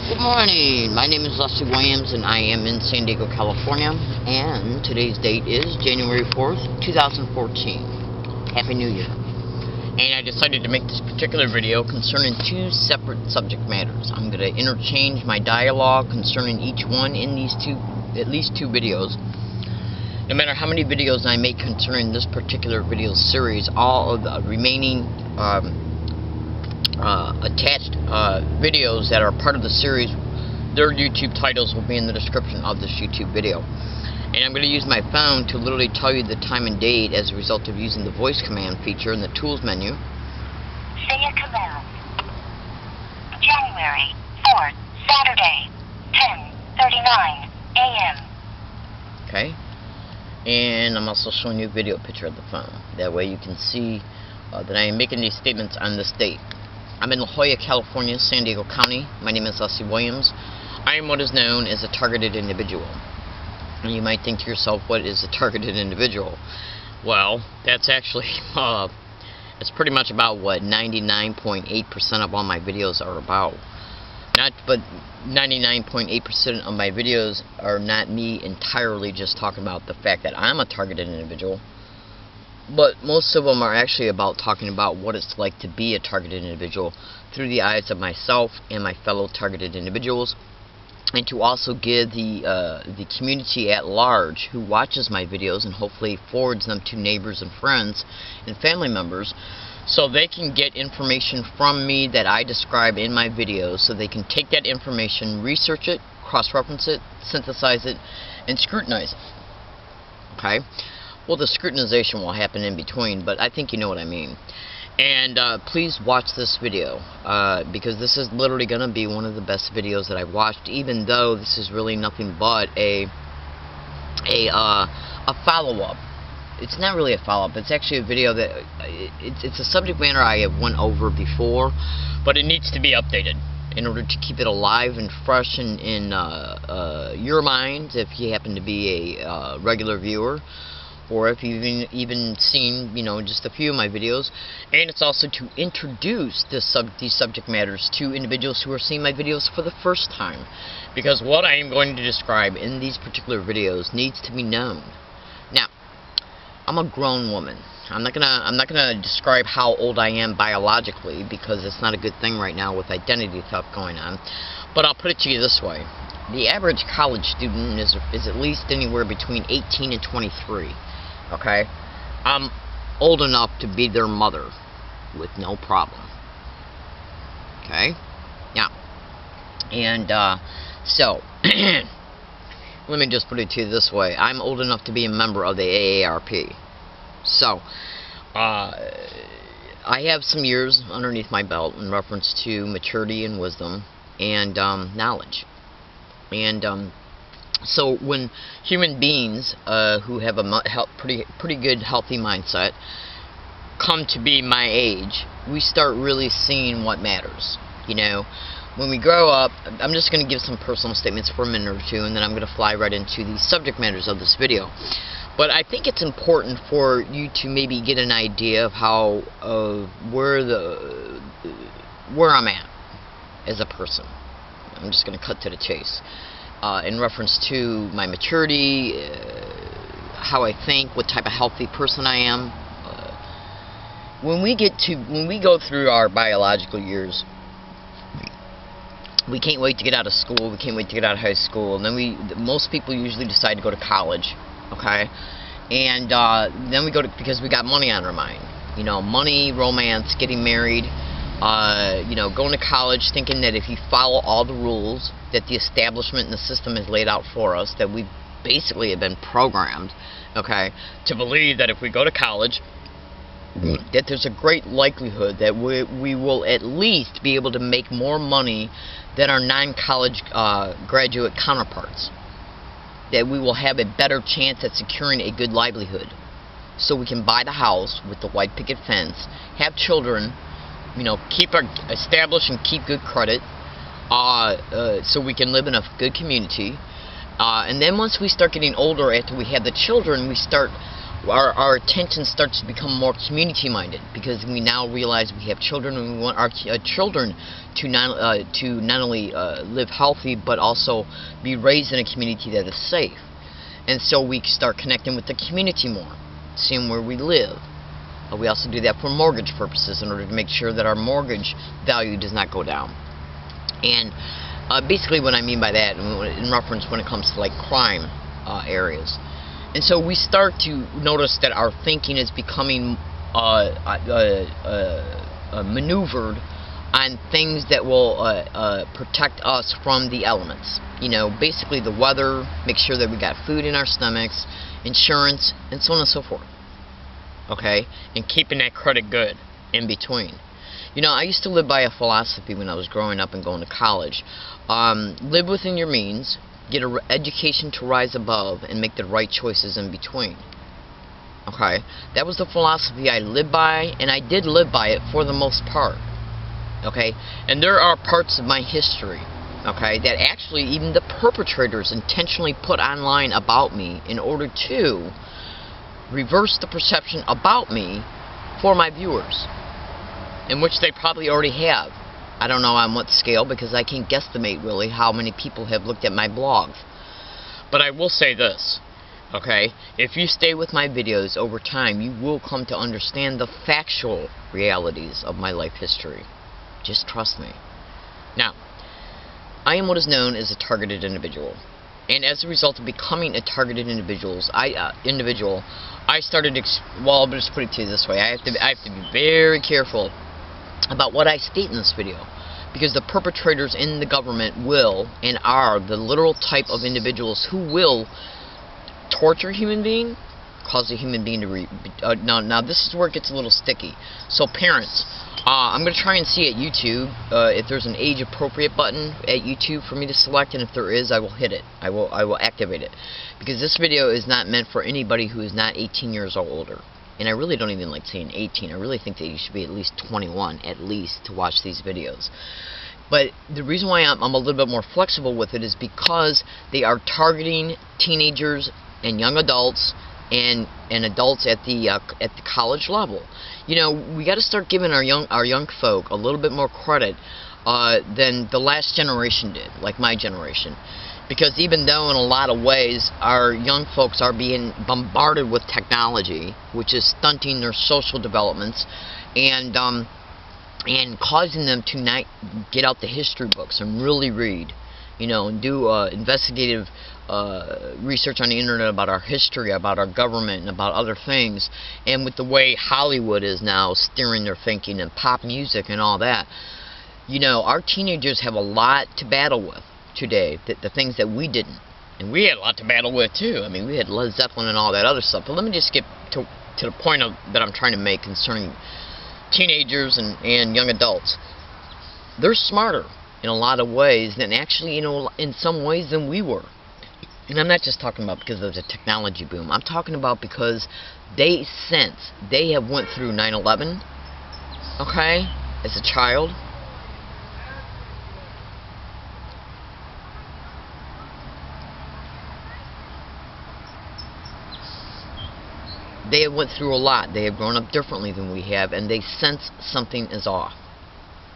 Good morning. My name is Leslie Williams and I am in San Diego, California, and today's date is January 4th, 2014. Happy New Year. And I decided to make this particular video concerning two separate subject matters. I'm going to interchange my dialogue concerning each one in these at least two videos. No matter how many videos I make concerning this particular video series, all of the remaining attached videos that are part of the series, their YouTube titles will be in the description of this YouTube video. And I'm going to use my phone to literally tell you the time and date as a result of using the voice command feature in the tools menu. Say a command. January 4th, Saturday, 10:39 a.m. Okay. And I'm also showing you a video picture of the phone. That way you can see that I am making these statements on this date. I'm in La Jolla, California, San Diego County. My name is Leslie Williams. I am what is known as a targeted individual. And you might think to yourself, what is a targeted individual? Well, that's actually, it's pretty much about what 99.8% of all my videos are about. But 99.8% of my videos are not me entirely just talking about the fact that I'm a targeted individual. But most of them are actually about talking about what it's like to be a targeted individual through the eyes of myself and my fellow targeted individuals, and to also give the community at large who watches my videos and hopefully forwards them to neighbors and friends and family members, so they can get information from me that I describe in my videos, so they can take that information, research it, cross-reference it, synthesize it, and scrutinize it. Okay? Well, the scrutinization will happen in between, but I think you know what I mean. And please watch this video, because this is literally going to be one of the best videos that I've watched, even though this is really nothing but a follow-up. It's not really a follow-up. It's actually a video that it's a subject matter I have went over before, but it needs to be updated in order to keep it alive and fresh in your mind, if you happen to be a regular viewer, or if you've even seen, just a few of my videos. And it's also to introduce these subject matters to individuals who are seeing my videos for the first time, because what I am going to describe in these particular videos needs to be known. Now, I'm a grown woman. I'm not gonna describe how old I am biologically, because it's not a good thing right now with identity theft going on. But I'll put it to you this way: the average college student is at least anywhere between 18 and 23. Okay? I'm old enough to be their mother with no problem. Okay? Now, and so let me just put it to you this way: I'm old enough to be a member of the AARP. So, I have some years underneath my belt in reference to maturity and wisdom and knowledge. And so when human beings who have a pretty good healthy mindset come to be my age, we start really seeing what matters. When we grow up, I'm just going to give some personal statements for a minute or two, and then I'm going to fly right into the subject matters of this video. But I think it's important for you to maybe get an idea of how where I'm at as a person. I'm just going to cut to the chase. In reference to my maturity, how I think, what type of healthy person I am. When we go through our biological years, we can't wait to get out of school. We can't wait to get out of high school, and then most people usually decide to go to college. Okay, and then we go to, because we got money on our mind. Money, romance, getting married. Going to college, thinking that if you follow all the rules that the establishment and the system has laid out for us, that we basically have been programmed, okay, to believe that if we go to college, that there's a great likelihood that we will at least be able to make more money than our non-college graduate counterparts, that we will have a better chance at securing a good livelihood, so we can buy the house with the white picket fence, have children, establish and keep good credit, so we can live in a good community. And then once we start getting older, after we have the children, we start our attention starts to become more community-minded, because we now realize we have children and we want our children to not only live healthy but also be raised in a community that is safe. And so we start connecting with the community more, seeing where we live. We also do that for mortgage purposes in order to make sure that our mortgage value does not go down. And basically what I mean by that, in reference when it comes to like crime areas. And so we start to notice that our thinking is becoming maneuvered on things that will protect us from the elements. You know, basically the weather, make sure that we got food in our stomachs, insurance, and so on and so forth. Okay? And keeping that credit good in between. You know, I used to live by a philosophy when I was growing up and going to college. Live within your means, get an education to rise above, and make the right choices in between. Okay? That was the philosophy I lived by, and I did live by it for the most part. Okay? And there are parts of my history, okay, that actually even the perpetrators intentionally put online about me in order to reverse the perception about me for my viewers, in which they probably already have. I don't know on what scale, because I can't guesstimate really how many people have looked at my blogs. But I will say this, okay? If you stay with my videos over time, you will come to understand the factual realities of my life history. Just trust me. Now, I am what is known as a targeted individual. And as a result of becoming a targeted individual, I started, well, I'll just put it to you this way. I have to be very careful about what I state in this video, because the perpetrators in the government will and are the literal type of individuals who will torture a human being, cause a human being to now this is where it gets a little sticky. So parents, I'm going to try and see at YouTube if there's an age appropriate button at YouTube for me to select, and if there is, I will hit it. I will activate it, because this video is not meant for anybody who is not 18 years or older. And I really don't even like saying 18. I really think that you should be at least 21, at least, to watch these videos. But the reason why I'm a little bit more flexible with it is because they are targeting teenagers and young adults and adults at the college level. You know, we got to start giving our young folk a little bit more credit than the last generation did, like my generation. Because even though in a lot of ways our young folks are being bombarded with technology, which is stunting their social developments and causing them to not get out the history books and really read, you know, and do investigative research on the internet about our history, about our government, and about other things, and with the way Hollywood is now steering their thinking and pop music and all that, you know, our teenagers have a lot to battle with today, the things that we didn't. And we had a lot to battle with too. I mean, we had Led Zeppelin and all that other stuff. But let me just get to the point that I'm trying to make concerning teenagers and young adults. They're smarter in a lot of ways than actually, you know, in some ways than we were. And I'm not just talking about because of the technology boom. I'm talking about because they have went through 9/11, okay, as a child. They have went through a lot. They have grown up differently than we have, and they sense something is off.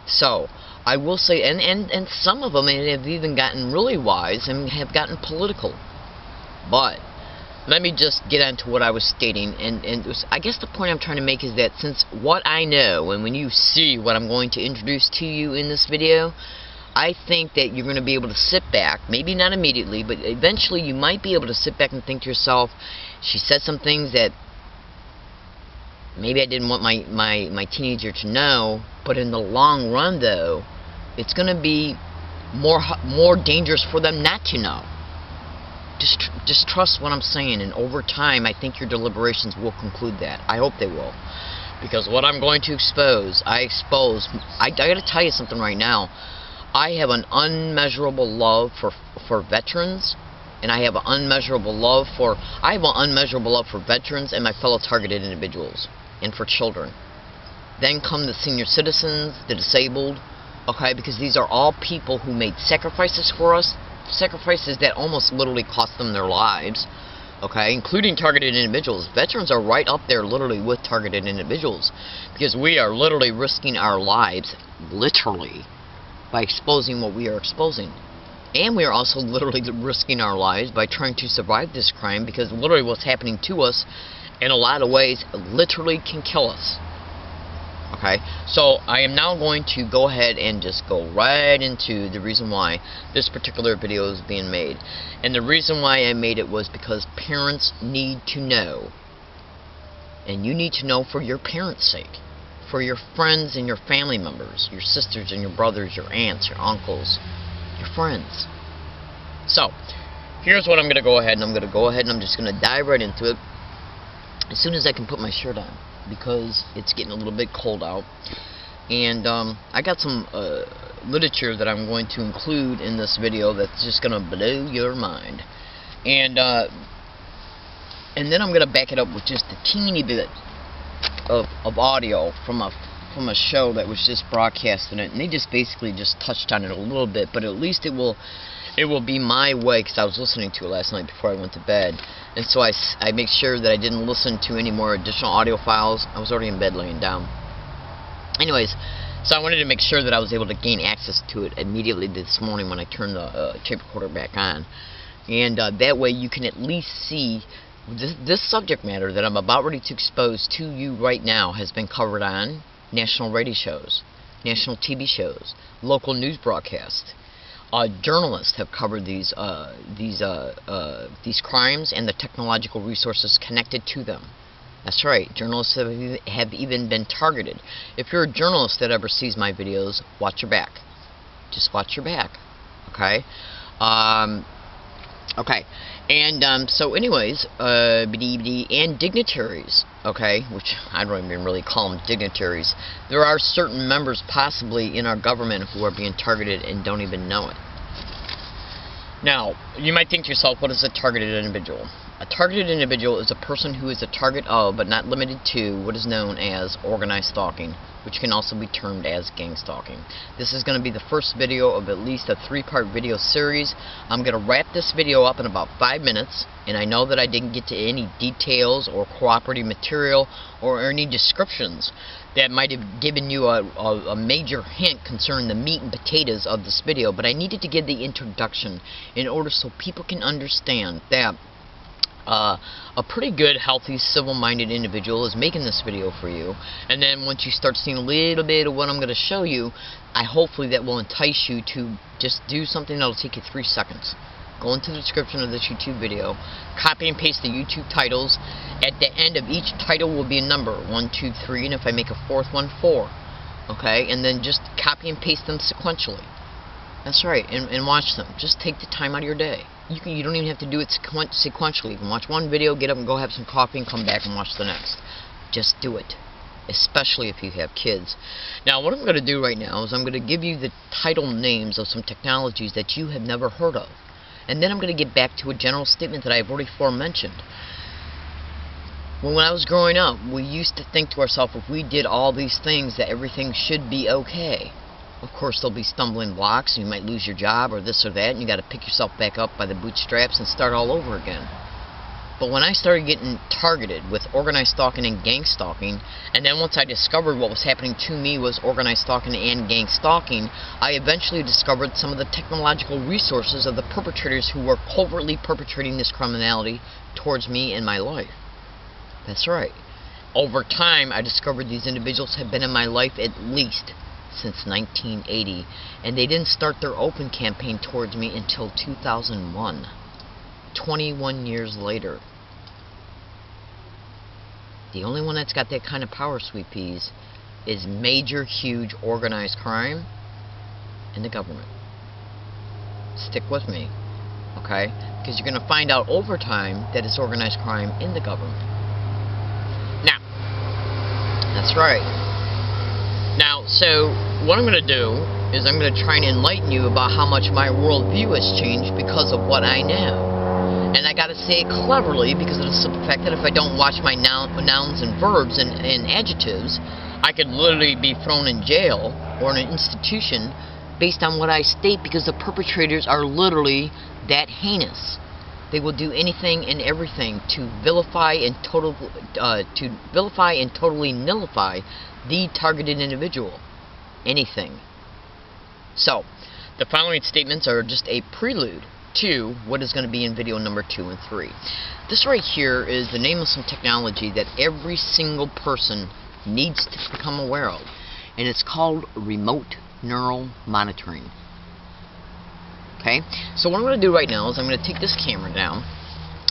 So, I will say, and some of them have even gotten really wise and have gotten political. But, let me just get into what I was stating, and I guess the point I'm trying to make is that since what I know, and when you see what I'm going to introduce to you in this video, I think that you're going to be able to sit back, maybe not immediately, but eventually you might be able to sit back and think to yourself, she said some things that maybe I didn't want my teenager to know, but in the long run, though, it's going to be more dangerous for them not to know. Just trust what I'm saying, and over time, I think your deliberations will conclude that. I hope they will. Because what I'm going to expose, I got to tell you something right now. I have an unmeasurable love for veterans, and I have an unmeasurable love for veterans and my fellow targeted individuals, and for children. Then come the senior citizens, the disabled, okay, because these are all people who made sacrifices for us, sacrifices that almost literally cost them their lives, okay, including targeted individuals. Veterans are right up there literally with targeted individuals, because we are literally risking our lives, literally, by exposing what we are exposing. And we are also literally risking our lives by trying to survive this crime, because literally what's happening to us in a lot of ways literally can kill us. Okay, so I am now going to go ahead and just go right into the reason why this particular video is being made. And the reason why I made it was because parents need to know. And you need to know for your parents' sake. For your friends and your family members, your sisters and your brothers, your aunts, your uncles, your friends. So, here's what I'm going to go ahead and I'm just going to dive right into it as soon as I can put my shirt on, because it's getting a little bit cold out. And I got some literature that I'm going to include in this video that's just going to blow your mind. And then I'm going to back it up with just a teeny bit of audio from a show that was just broadcasting it, and they just basically just touched on it a little bit, but at least it will be my way, because I was listening to it last night before I went to bed, and so I make sure that I didn't listen to any more additional audio files. I was already in bed laying down. Anyways, so I wanted to make sure that I was able to gain access to it immediately this morning when I turned the tape recorder back on, and that way you can at least see this subject matter that I'm about ready to expose to you right now has been covered on national radio shows, national TV shows, local news broadcasts. Journalists have covered these crimes and the technological resources connected to them. That's right, journalists have even been targeted. If you're a journalist that ever sees my videos, watch your back. Just watch your back, okay? Okay, and so anyways, and dignitaries, okay, which I don't even really call them dignitaries. There are certain members possibly in our government who are being targeted and don't even know it. Now, you might think to yourself, what is a targeted individual? A targeted individual is a person who is a target of, but not limited to, what is known as organized stalking, which can also be termed as gang stalking. This is going to be the first video of at least a 3-part video series. I'm going to wrap this video up in about 5 minutes, and I know that I didn't get to any details or cooperative material or any descriptions that might have given you a major hint concerning the meat and potatoes of this video, but I needed to give the introduction in order so people can understand that a pretty good, healthy, civil-minded individual is making this video for you. And then once you start seeing a little bit of what I'm going to show you, hopefully that will entice you to just do something that will take you 3 seconds. Go into the description of this YouTube video, copy and paste the YouTube titles. At the end of each title will be a number, 1, 2, 3, and if I make a 4th one, 4. Okay, and then just copy and paste them sequentially. That's right, and watch them. Just take the time out of your day. You don't even have to do it sequentially. You can watch one video, get up and go have some coffee, and come back and watch the next. Just do it, especially if you have kids. Now, what I'm going to do right now is I'm going to give you the title names of some technologies that you have never heard of. And then I'm going to get back to a general statement that I've already mentioned. When I was growing up, we used to think to ourselves, if we did all these things, that everything should be okay. Of course, there'll be stumbling blocks, and you might lose your job or this or that, and you got to pick yourself back up by the bootstraps and start all over again. But when I started getting targeted with organized stalking and gang stalking, and then once I discovered what was happening to me was organized stalking and gang stalking, I eventually discovered some of the technological resources of the perpetrators who were covertly perpetrating this criminality towards me and my life. That's right. Over time, I discovered these individuals have been in my life at least since 1980, and they didn't start their open campaign towards me until 2001. 21 years later. The only one that's got that kind of power, sweet peas, is major, huge, organized crime and the government. Stick with me, okay? Because you're going to find out over time that it's organized crime in the government. Now, that's right. Now, so what I'm going to do is I'm going to try and enlighten you about how much my worldview has changed because of what I know. And I gotta say it cleverly, because of the simple fact that if I don't watch my nouns and verbs and adjectives, I could literally be thrown in jail or in an institution based on what I state, because the perpetrators are literally that heinous. They will do anything and everything to vilify and totally nullify the targeted individual. Anything. So, the following statements are just a prelude to what is going to be in video number 2 and 3. This right here is the name of some technology that every single person needs to become aware of, and it's called remote neural monitoring. Okay, so what I'm going to do right now is I'm going to take this camera down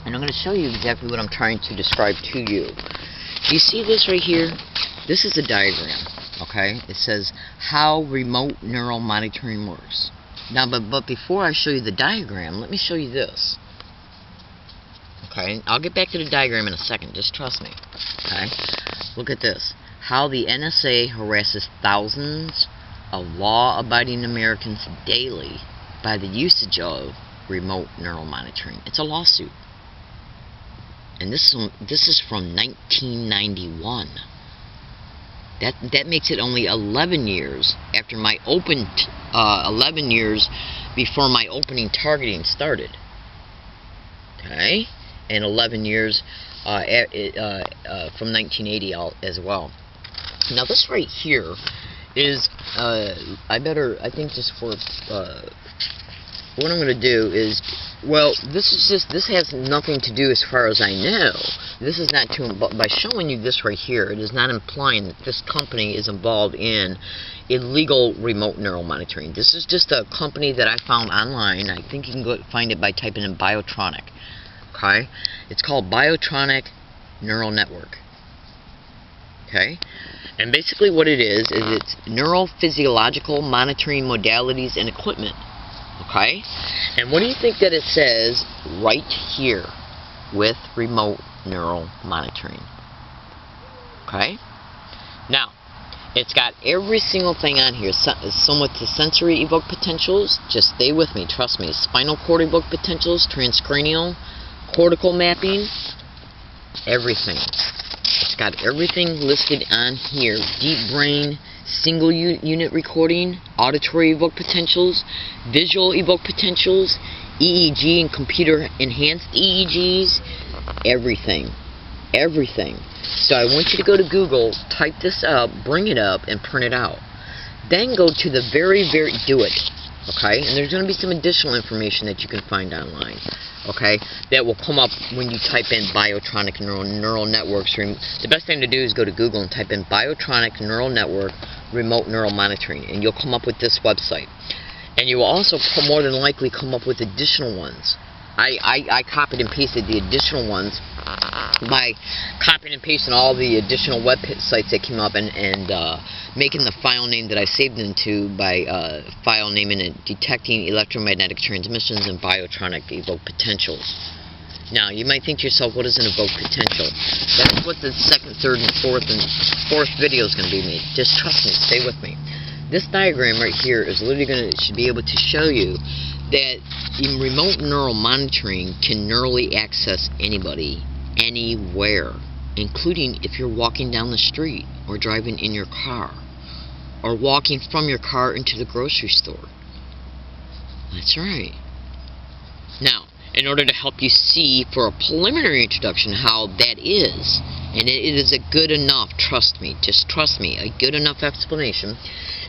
and I'm going to show you exactly what I'm trying to describe to you. Do you see this right here? This is a diagram. Okay, it says how remote neural monitoring works. Now, but before I show you the diagram, let me show you this. Okay, I'll get back to the diagram in a second, just trust me. Okay, look at this. How the NSA harasses thousands of law-abiding Americans daily by the usage of remote neural monitoring. It's a lawsuit. And this is from 1991. That makes it only 11 years after my 11 years before my opening targeting started. Okay, and 11 years from 1980 as well. Now this right here is I think just for what I'm going to do is, well, this has nothing to do as far as I know. This is not too, by showing you this right here, it is not implying that this company is involved in illegal remote neural monitoring. This is just a company that I found online. I think you can go find it by typing in Biotronic. Okay? It's called Biotronic Neural Network. Okay? And basically what it is it's neurophysiological monitoring modalities and equipment. Okay? And what do you think that it says right here with remote neural monitoring? Okay? Now, it's got every single thing on here. Somewhat to sensory evoked potentials. Just stay with me, trust me. Spinal cord evoked potentials, transcranial, cortical mapping, everything. It's got everything listed on here. Deep brain, single unit recording, auditory evoked potentials, visual evoked potentials, EEG and computer enhanced EEGs, everything. Everything. So I want you to go to Google, type this up, bring it up, and print it out. Then go to the do it. Okay? And there's going to be some additional information that you can find online. Okay? That will come up when you type in Biotronic Neural Networks. The best thing to do is go to Google and type in Biotronic Neural Network Remote Neural Monitoring, and you'll come up with this website. And you will also more than likely come up with additional ones. I copied and pasted the additional ones by copying and pasting all the additional websites that came up and making the file name that I saved them to by file naming it Detecting Electromagnetic Transmissions and Biotronic Evoked Potentials. Now, you might think to yourself, what is an evoked potential? That's what the second, third, and fourth video is going to be made. Just trust me. Stay with me. This diagram right here is literally should be able to show you that in remote neural monitoring can neurally access anybody, anywhere, including if you're walking down the street or driving in your car or walking from your car into the grocery store. That's right. Now, in order to help you see for a preliminary introduction how that is, and it is a good enough, trust me, just trust me, a good enough explanation,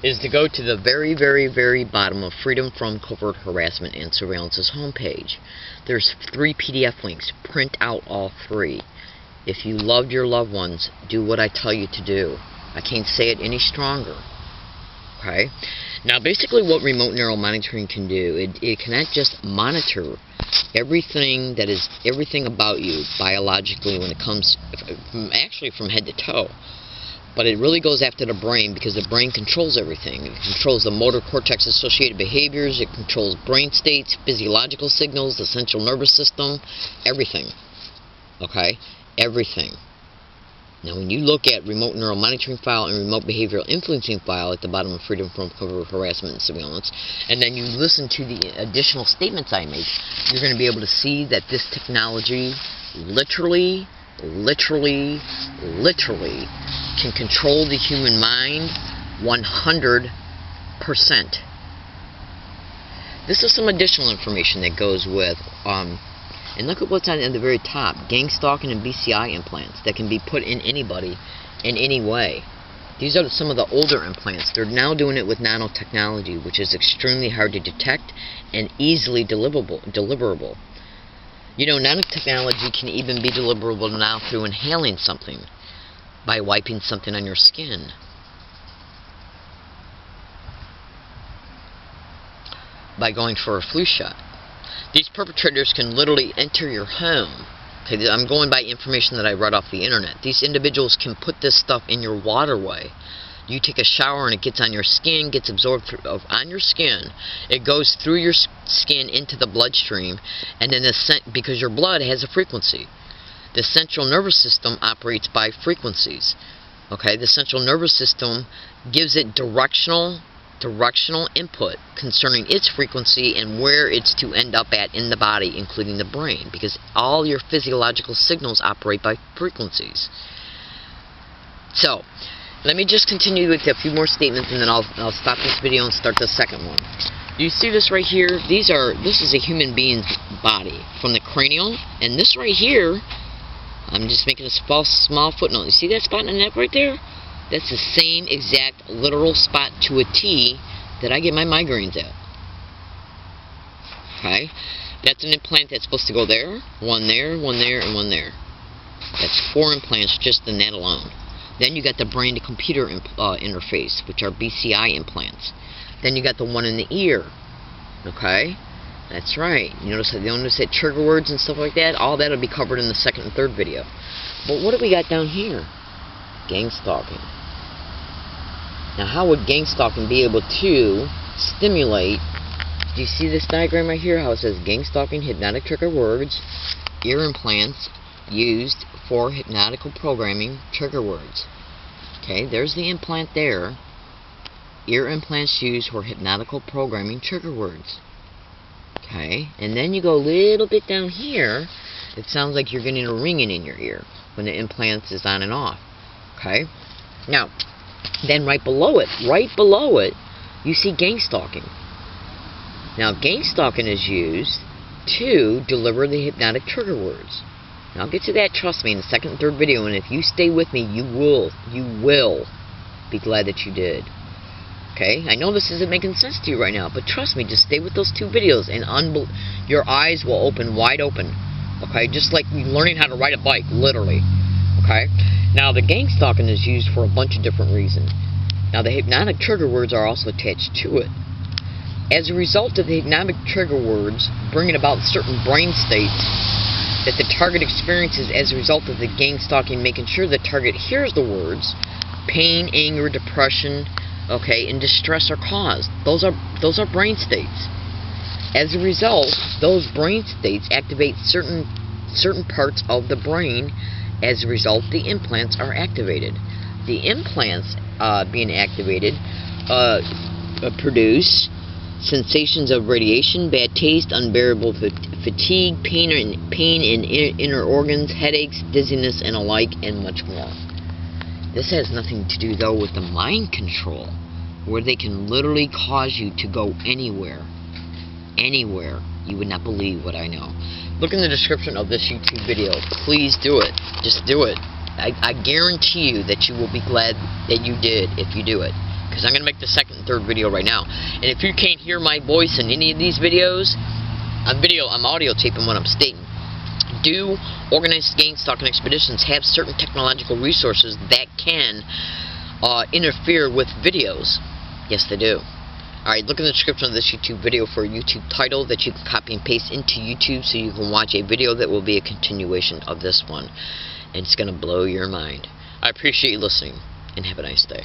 is to go to the very, very, very bottom of Freedom from Covert Harassment and Surveillance's homepage. There's 3 PDF links. Print out all 3. If you loved your loved ones, do what I tell you to do. I can't say it any stronger. Okay? Now, basically what remote neural monitoring can do, it cannot just monitor everything about you biologically when it comes from head to toe. But it really goes after the brain because the brain controls everything. It controls the motor cortex associated behaviors, it controls brain states, physiological signals, the central nervous system, everything. Okay? Everything. Now when you look at remote neural monitoring file and remote behavioral influencing file at the bottom of Freedom from Covert Harassment and Surveillance, and then you listen to the additional statements I make, you're going to be able to see that this technology literally can control the human mind 100%. This is some additional information that goes with And look at what's on the very top. Gang stalking and BCI implants that can be put in anybody in any way. These are some of the older implants. They're now doing it with nanotechnology, which is extremely hard to detect and easily deliverable. You know, nanotechnology can even be deliverable now through inhaling something, by wiping something on your skin. By going for a flu shot. These perpetrators can literally enter your home. Okay, I'm going by information that I read off the internet. These individuals can put this stuff in your waterway. You take a shower and it gets on your skin, gets absorbed on your skin. It goes through your skin into the bloodstream, and then because your blood has a frequency. The central nervous system operates by frequencies. Okay, the central nervous system gives it directional input concerning its frequency and where it's to end up at in the body, including the brain, because all your physiological signals operate by frequencies. So, let me just continue with a few more statements, and then I'll stop this video and start the second one. Do you see this right here? This is a human being's body, from the cranial, and this right here, I'm just making a small footnote. You see that spot in the neck right there? That's the same exact literal spot to a T that I get my migraines at. Okay? That's an implant that's supposed to go there, one there, one there, and one there. That's 4 implants just in that alone. Then you got the brain-to-computer interface, which are BCI implants. Then you got the one in the ear. Okay? That's right. You notice that trigger words and stuff like that? All that will be covered in the second and third video. But what do we got down here? Gang stalking. Now, how would gang stalking be able to stimulate? Do you see this diagram right here? How it says gang stalking, hypnotic trigger words, ear implants used for hypnotical programming, trigger words. Okay, there's the implant there. Ear implants used for hypnotical programming, trigger words. Okay, and then you go a little bit down here. It sounds like you're getting a ringing in your ear when the implant is on and off. Okay, now, then right below it, you see gang stalking. Now, gang stalking is used to deliver the hypnotic trigger words. Now, I'll get to that, trust me, in the second and third video, and if you stay with me, you will be glad that you did. Okay, I know this isn't making sense to you right now, but trust me, just stay with those 2 videos, and your eyes will open wide open. Okay, just like learning how to ride a bike, literally. Okay, now the gang stalking is used for a bunch of different reasons. Now, the hypnotic trigger words are also attached to it. As a result of the hypnotic trigger words bringing about certain brain states that the target experiences as a result of the gang stalking, making sure the target hears the words, pain, anger, depression, okay, and distress are caused. Those are brain states. As a result, those brain states activate certain parts of the brain. As a result, the implants are activated. The implants being activated produce sensations of radiation, bad taste, unbearable fatigue, pain in inner organs, headaches, dizziness, and alike, and much more. This has nothing to do, though, with the mind control, where they can literally cause you to go anywhere. Anywhere. You would not believe what I know. Look in the description of this YouTube video. Please do it. Just do it. I guarantee you that you will be glad that you did if you do it. Because I'm going to make the second and third video right now. And if you can't hear my voice in any of these videos, I'm audio taping what I'm stating. Do organized gang stalking expeditions have certain technological resources that can interfere with videos? Yes, they do. Alright, look in the description of this YouTube video for a YouTube title that you can copy and paste into YouTube so you can watch a video that will be a continuation of this one. And it's going to blow your mind. I appreciate you listening, and have a nice day.